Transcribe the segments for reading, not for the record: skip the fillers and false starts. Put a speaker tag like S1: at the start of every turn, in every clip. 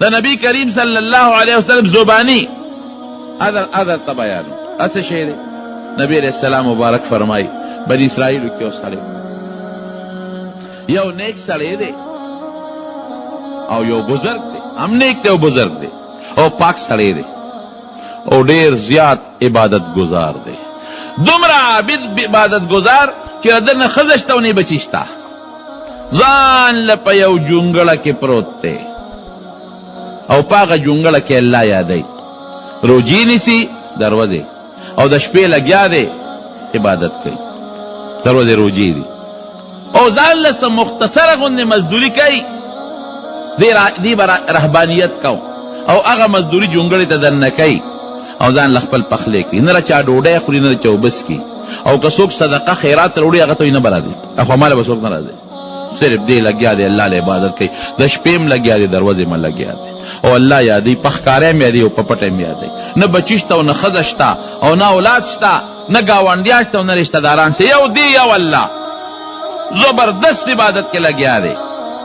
S1: دا نبی کریم صلی اللہ علیہ وسلم زبانی ادر تبیانو اس شیر نبی علیہ السلام مبارک فرمائی بنی اسرائیل کیوں سڑے یو نیک سڑے دے او یو بزرگ دے ہم نیک دے او بزرگ دے او پاک سڑے دے او ډیر زیات عبادت گزار دے دمرا عابد عبادت گزار کہ ادن خزشتا نہیں بچیشتا زان لپا یو جونگڑا کے پروت تے او پاگا جونگڑا کے اللہ یادائی روجی نیسی دروازے او د شپې لګیا دے عبادت کئی دروازے روجی دی او زان لسا مختصر غن مزدوری کئی دی برا رہبانیت کون او اغا مزدوری جونگڑی تا دن نکئی او ځان لخپل پخلی کړي نه چا ډوډۍ خوري نه چا اوبس کړي او که څوک صدقه خیرات راوړي هغه ته نه به راځي اخو ماله به څوک نه راځي صرف دې لګیا دی الله له عبادت کوي د شپې م لګیا دی دروازې م لګیا دی او الله یادوي په ښکاره م یادوي او په پټه م یادوي نه بچي شته او نه ښځه شته او نه اولاد شته نه ګاونډیان شته او نه رشتهداران شته یو دی یو الله زبردست عبادت کې لګیا دی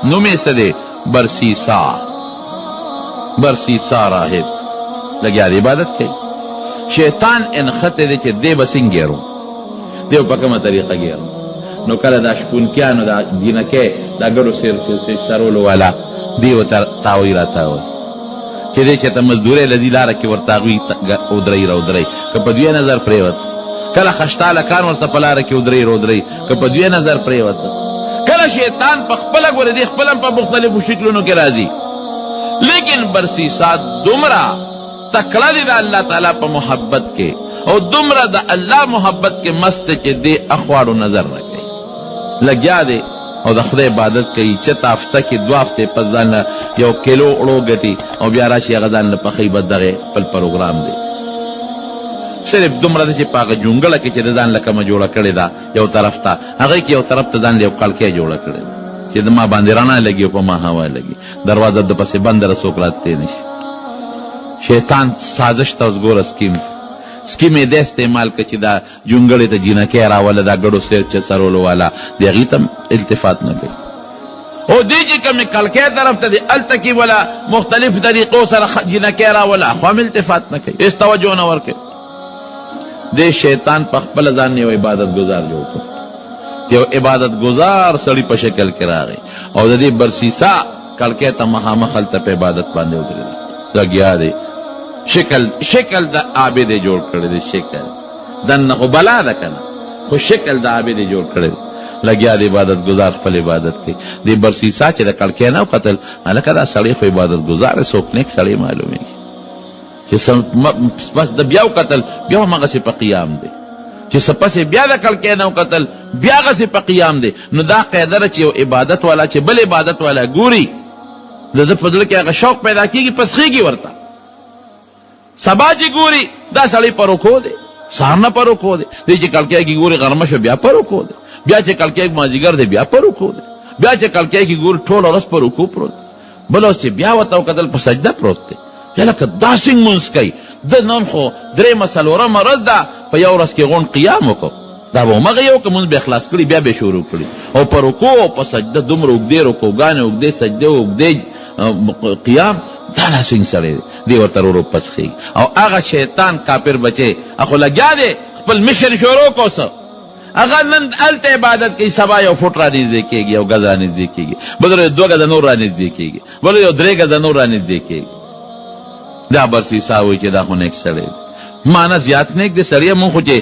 S1: نوم یې څه دی برسیسا راهب لګیا دی عبادت کوي شیطان انخط دے چے دے بسنگ گیرو دیو پا کما طریقہ گیرو نو کل دا شپونکیانو دا جنکے دا گڑو سیر سرولو والا دیو تاوی را تاوی چے دے چے تا مزدورے لذی لارا کی ورطاغوی ادرائی را ادرائی کپا دوی نظر پریوت کل خشتالکان ورطا پلارا کی ادرائی را ادرائی کپا دوی نظر پریوت کل شیطان پا خپلک ورد دی خپلم پا مختلف شکلونو کی رازی لیکن برسیسات دمرا تکڑا دی دا اللہ تعالیٰ پا محبت کے او دمرا دا اللہ محبت کے مست چے دے اخوارو نظر رکھے لگیا دے او دا خدا عبادت کئی چت آفتہ کی دو آفتے پزان یو کلو اڑو گٹی او بیاراشی اغزان لپخی بدغے پل پروگرام دے صرف دمرا دا چے پاک جونگل کے چے دزان لکم جوڑا کردے دا یو طرف تا اگر کی یو طرف تا دان لیو کلکے جوڑا کردے دا چے دما باندرانا لگی او پا ما ہوا لگی دروازہ دا پس بندر سوکراتے نشی شیطان سازش تا ازگور اسکیم دے استعمال کچی دا جونگڑی تا جینکے راوالا دا گڑو سیر چے سرولو والا دی غیتم التفات نہ گئی او دی جی کمی کلکے طرف تا دی التکی والا مختلف طریقوں سر جینکے راوالا خوام التفات نہ گئی اس توجہ نور کے دے شیطان پخپل ازانی و عبادت گزار جو کو دیو عبادت گزار سڑی پا شکل کرا گئی او دا دی برسیسا کلکے تا مخامخل تا پہ عبادت باندے ادھر دا گیا دے شکل دا عابد جوڑ کرے دے شکل دن نخو بلا دا کنا خو شکل دا عابد جوڑ کرے دے لگیا دے عبادت گزار فل عبادت کے دے برسیسا چے دا کلکے ناو قتل لکہ دا سڑی خو عبادت گزار ہے سوکنیک سڑی معلوم ہے بس دا بیاو قتل بیاو مغا سے پا قیام دے چے سپس بیا دا کلکے ناو قتل بیا غا سے پا قیام دے نو دا قیدر چے عبادت والا چے بل عبادت والا گوری دا پدل کے اگر شوق پیدا کی گی پسخی گی ورتا سبا چی گوری دا سڑی پروکو دے سارنا پروکو دے دی چی کلکے کی گوری غرمشو بیا پروکو دے بیا چی کلکے کی مازیگر دے بیا پروکو دے بیا چی کلکے کی گوری ٹھول اور اس پروکو پروت بلو چی بیا وطاو قتل پا سجدہ پروت دے یا لکہ دا سنگ منس کئی دا نون خو درے مسلورا مرد دا پا یو رس کی غون قیامو کو دا با مغیو که منز بے اخلاص کری بیا بے شروع کری او پروکو پا سجدہ دمر اگدے رکو گانے اگدے سجدے اگدے قیام دانا سنگ سڑے دی ورطر رو پسخی او آغا شیطان کافر بچے اخو لگیا دے خپل مشن شروع کو سا اغا نند علت عبادت کی سبا یو فٹ را نیز دیکھے گی او گزا نیز دیکھے گی بدر دو گزا نور را نیز دیکھے گی بدر یو درے گزا نور را نیز دیکھے گی دا برسی ساوئی چے دا خو نیک سڑے مانا زیاد نیک دے سڑیا من خو چے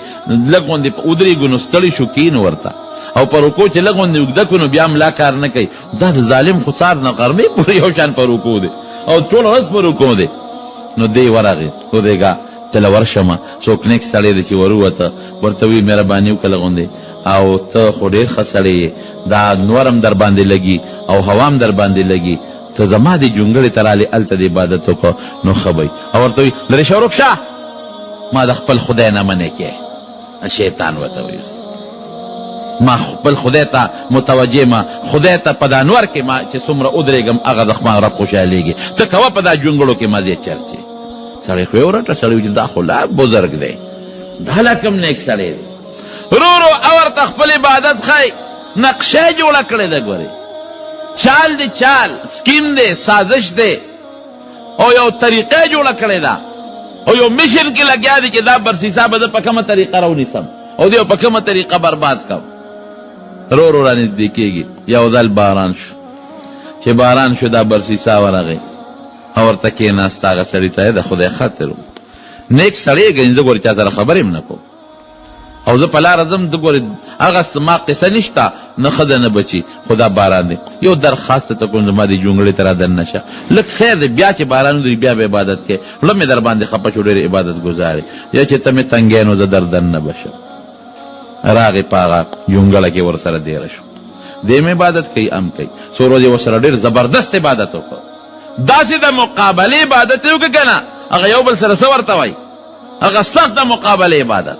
S1: لگون دے ادری گنو ستڑی شکین ورتا او پروکو چے لگون دے اگدکنو بیام لا کار نکای دا ظالم خسار نقرمی پوری ہوشان پروکو دے او ټول ورځ پروکو دے نو دی ورغی او دیگا چل ورشما سوک نیک سڑے دے چی وروتا ورطوی مہربانیو کلگون دے او تا خو ډیر خسڑے دا نورم در باندے لگی او هوام در باندے لگی تا زما دی جونگڑی ترالی علت دی عبادتو کو نو خبای او ورطوی لری شورک شا ما دا خپل خدای نمانے کے شیطان وطویوس ما خپل خدای تا متوجه ما خدای تا پدانور کے ما چه سمر ادرگم اغا دخمان رب خوشحالی گی تا کوا پدا جونگڑو کے مازی چرچے سڑی خوی ورطا سڑی وچ دا خلا بزرگ دے دا لکم نیک سڑی دے رو رو اور تخپل عبادت خواہ نقشے جوڑا کڑے دے گوری چال دے چال سکیم دے سازش دے او یو طریقه جوړه کړې ده او یو مشن کې لګیا دی چې دا برسیسا به په کومه طریقه راونیسم او دی په کومه طریقه برباد کوم. رو رو رانږدې کېږي. یو ځل باران شو. چې باران شو دا برسیسا ورغی او ورته کېناست. هغه سړي ته د خدای خاطر نیک سړی ګڼي. زه ګورې چا سره خبرې هم نه کوم او زه په لاره ځم. د ګورې هغه زما قصه نشته، نه ښځه نه بچي، خو دا باران دی. یو درخواست ته کوم زما دې جونګړې ته را دننه شه. لږ خیر دی بیا چې باران ودرېږي بیا به عبادت کوې. زړه مې در باندې خفه شو، ډېر عبادت ګزارې. یا چې ته مې تنګی نو زه در دننه به شم. راغې په هغه جونګړه کې ورسره دیره شو. دې مې عبادت کوي ام کوي. څو ورځې ورسره ډېر زبردست عبادت وکړ. داسې د مقابلې عبادت یې وکړه که نه، هغه یو بل سره څه ورته وایي، هغه سخت د مقابلې عبادت.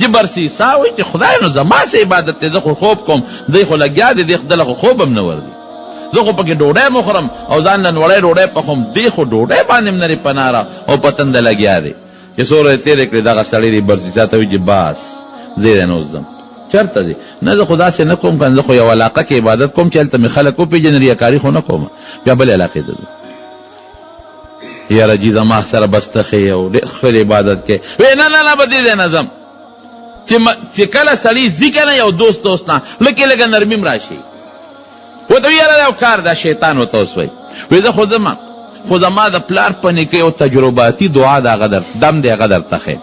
S1: چې برسیسا وایي چې خدای نو زما څه عبادت دی، زه خو خوب کوم، دی خو لګیا دی، دی دله خو خوب هم نه ورځي، زه خو پکې ډوډۍ مخورم او ځان نن وړی ډوډۍ پخوم، دی خو ډوډۍ باندې هم نرې پناره او په تنده لګیا دی. چې څو ورځې تېرې کړې دغه سړی دی برسیسا ته وایي چې باس زه یې نه اوس ځم. چېرته ځې؟ نه زه خو داسې نه کوم که زه خو یو علاقه کې عبادت کوم چې هلته مې خلک وپېژني، ریاکاري خو نه کوم. بیا بلې علاقې ته ځو. یاره جي زما سره بس ته ښې او ډېر ښه عبادت کوې. وی نه نه نه به دې ځای نه ځم. چې کله سړي ځي که نه یو دوست نه لږې لږه نرمي م راشي. ورته وي یاره یو کار دا شیطان ورته اوس وایي. وی زه خو ځم، خو زما د پلار په نیکۍ یو تجرباتي دعا د هغه دم دی هغه درته ښیم.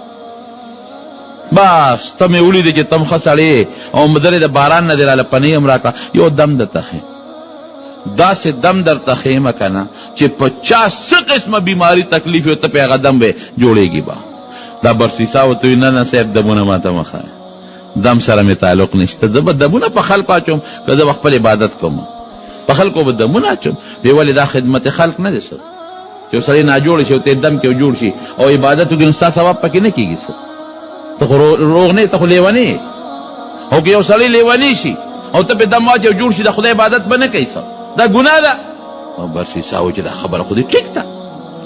S1: بس ته مې ولیدې چې ته م ښه سړی او درې د باران نه دې راله پنۍ هم راکړه، یو دم درته ښیم. داسې دم درته ښیمه که نه چې په چا څه قسمه بیماري تکلیف وي ته پې هغه دم به جوړېږي به. دا برسیسا ورته وایي نه نه صاحب دمونه ماته مه ښایه، دم سره مې تعلق نشته، زه به دمونه په خلکو اچوم که زه به خپل عبادت کوم، په خلکو به دمونه اچوم. وی ولې دا خدمت خلق نه دی څه چې یو سړی ناجوړ شي او ته دم کې جوړ شي او عبادت وکړي نو ستا ثواب پکې نه کېږي څه. ته خو روغ نه، ته خو لیونی یې. او که یو سړی لیونی شي او ته پې دم واچي او جوړ شي د خدای عبادت به نه کوي څه، دا ګناه ده. او برسیسا وایي چې دا خبره خو دې ټیک ده،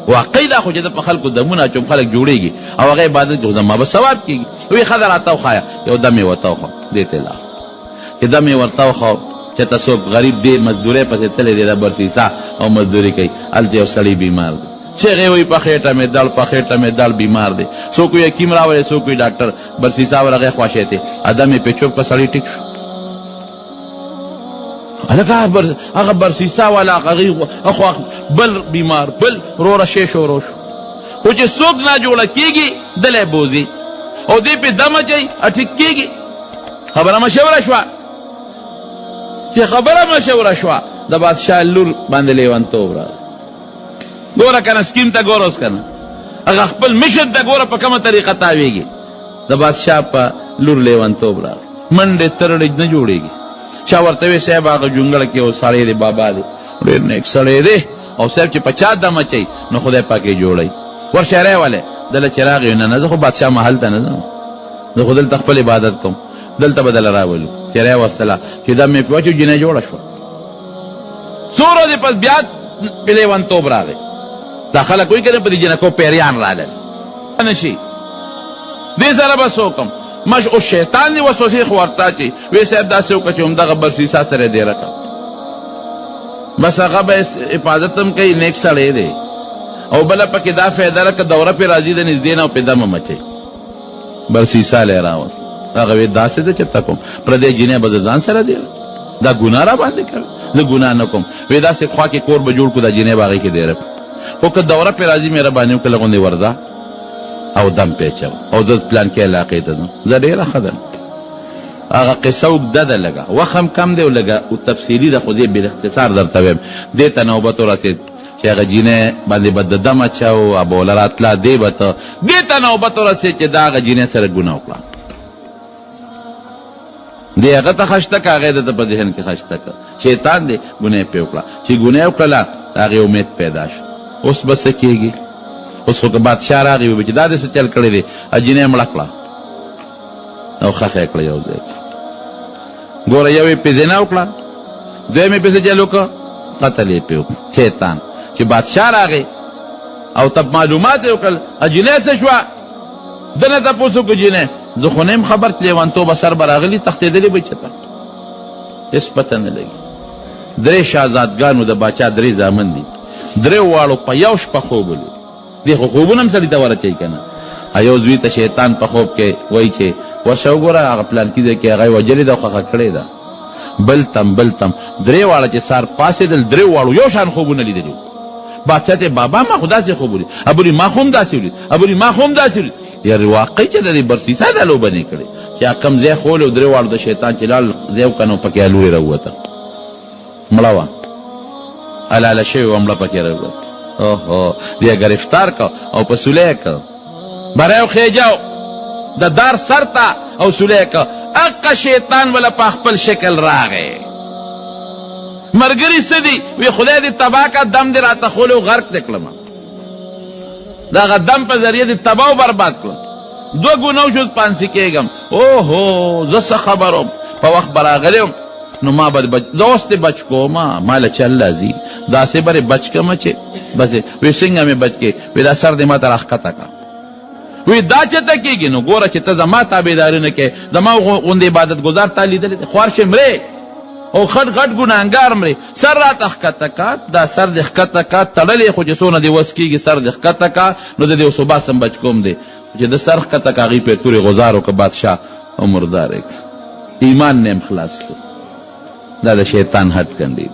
S1: واقعي دا خو چې د په خلکو دمونه اچوم خلک جوړېږي او هغه عبادت کوي زما به ثواب کېږي. وی ښه ده راته وښایه. یو دم یې ورته وښو، دې ته یې لاړ. چې دم یې ورته وښو چې ته څوک غریب دی مزدورۍ پسې تللی دی د برسیسا او مزدوري کوي، هلته یو سړی بیمار دی. چغې وایي په خېټه مې دړ، په خېټه مې دړ، بیمار دی. څوک وایي حکیم راولئ، څوک وایي ډاکټر. برسیسا ورغی خواشی ته، ادم یې پې چوپ کړه، سړی ټیک شو. هغه برسیسا والا هغه بل بیمار بل روره شی شروع شو. خو چې څوک ناجوړه کېږي دلی بوځي او دې پې دم اچوي ټیک کېږي. خبره مشوره شوه. چې خبره مشوره شوه د بادشاه لور باندې لیونتوب راغی. ګوره که نه سکیم ته ګوره اوس که نه هغه خپل مشن ته ګوره په کومه طریقه تاویږي. د بادشاه په لور لیونتوب راغی. منډې ترړې نه جوړېږي. چا ورته وی صاحب هغه جونګړه کې یو سړی دی بابا دی ډېر نیک سړی دی او صاحب چې په چا دم اچوي نو خدای پاک یې جوړوي. ورشه راولې. دله چې راغی نه نه زه خو بادشاه محل ته نه ځم، زه خو دلته خپل عبادت کوم، دلته به دله راولو. چې راوستله چې دم یې پې واچو جینۍ جوړه شوه. څو ورځې پس بیا پې لیونتوب راغی. دا خلک وایي که نه په دې جنکو پیریان رالل نه شي. دې سره به څه وکړم او شیطان دی وسوسې خو ورته چې وی صاحب داسې وکړه چې همدغه برسیسا سره یې دیره کړه. بس هغه به حفاظت هم کوي، نیک سړی دی. او بله پکې دا فایده ده که دوره پې راځي د نږدې نه او پې دم هم اچوي. برسیسا لی راوست. هغه وی داسې ده چې ته کوم پردی جینۍ به د ځان سره دیره، دا ګناه را باندې کوي، زه ګناه نه کوم. وی داسې خوا کې کور به جوړ کړو دا جینۍ به هغې کې دیره کړو. خو که دوره پې راځي مهرباني وکړه غوندې ورځه او دم پیچو او زه پلان کې علاقې ته ځم. زه ډېره ښه ده. هغه قصه اوږده ده، لږه وخت هم کم دی او لږه تفصیلي ده، خو دې بالاختصار درته ویم. دې ته نوبت ورسېد چې هغه جینۍ باندې به د دم اچو او به وله راتله. دې به ته دې ته نوبت ورسېد چې دا هغه جینۍ سره ګناه وکړه. دې هغه ته خشته که هغې ده ته په ذهن کې خشته که شیطان دی ګناه یې پې وکړه. چې ګناه یې وکړله د هغې امید پیدا شو. اوس به څه کېږي؟ اوس خو که بادشاه راغی وي چې دا دې څه چل کړی دی، جینۍ مړه کړه او ښخ یې کړه یو ځای کې. ګوره یو یې پې زنا وکړه، دویم یې پې څه چل وکړه، قتل یې پې وکړه. شیطان چې بادشاه راغی او تب معلومات یې وکړل جینۍ څه شوه، ده نه تپوس وکړو جینۍ زه خو نه یم خبر چې لیونتوبه سر به راغلي تښتېدلې به چېرته هېڅ پته نه لګي. درې شهزادګانو د باچا درې زامن دي. درې واړو په یو شپه خوب ولید دې خو خوبونه هم سړي ته ورچوي که نه یو زوی ته شیطان په خوب کې وایي چې ورشه وګوره هغه پلانکي ځای کې هغه یې وجلې ده او خښه کړې ده بل تم درې واړه چې سار پاڅېدل درې واړو یو شان خوبونه لیدلي بادشاه ته بابا ما خو داسې خوب ولید ابولي ما خو هم داسې ولید ابولي ما خو هم داسې ولید یارې واقعي چې د دې برسیسه دا لوبه نه کړې چې کم ځای خولی درې واړو د شیطان چې لاړ ځای وکړه نو پکې لورې راووته مړه وه حلاله شوې وه مړه پکې راووته اوهو بیا گرفتار که او په سولی که برای خیجاو د دار سر ته او سولی که اقا شیطان ولا په خپل شکل راغی مرګري څه دي وی خدای دې تباه کا دم دې راته خولی او غرق دې کړم د هغه دم په ذریعه دې تباه او برباد کړم 2 ګونو شوز پانسي کېږم اوهو زه څه خبروم په وخت به راغلی نو ما به زه اوس دې بچ کومه ما له چل راځي داسې به بچ کړمه چې بس وی څنګه مې بچ کې وی دا سر دې ما ته راښکته کړه وی دا چېرته کېږي نو ګوره چې ته زما تابعداري نه کوې زما غوندې عبادت گزار تا لیدلی دی خوار شې مرې او خټ غټ ګناهګار مرې سر راته ښکته کا دا سر دې ښکته کا تړلی خو چې څونه دې وس کېږي سر دې ښکته کا نو د دې اوس باسم بچ کوم دی چې د سر ښکته کا هغې پې تورې غزار وکړه بادشاه او مردار یې ایمان نه خلاص کړ دا د شیطان حد کنډي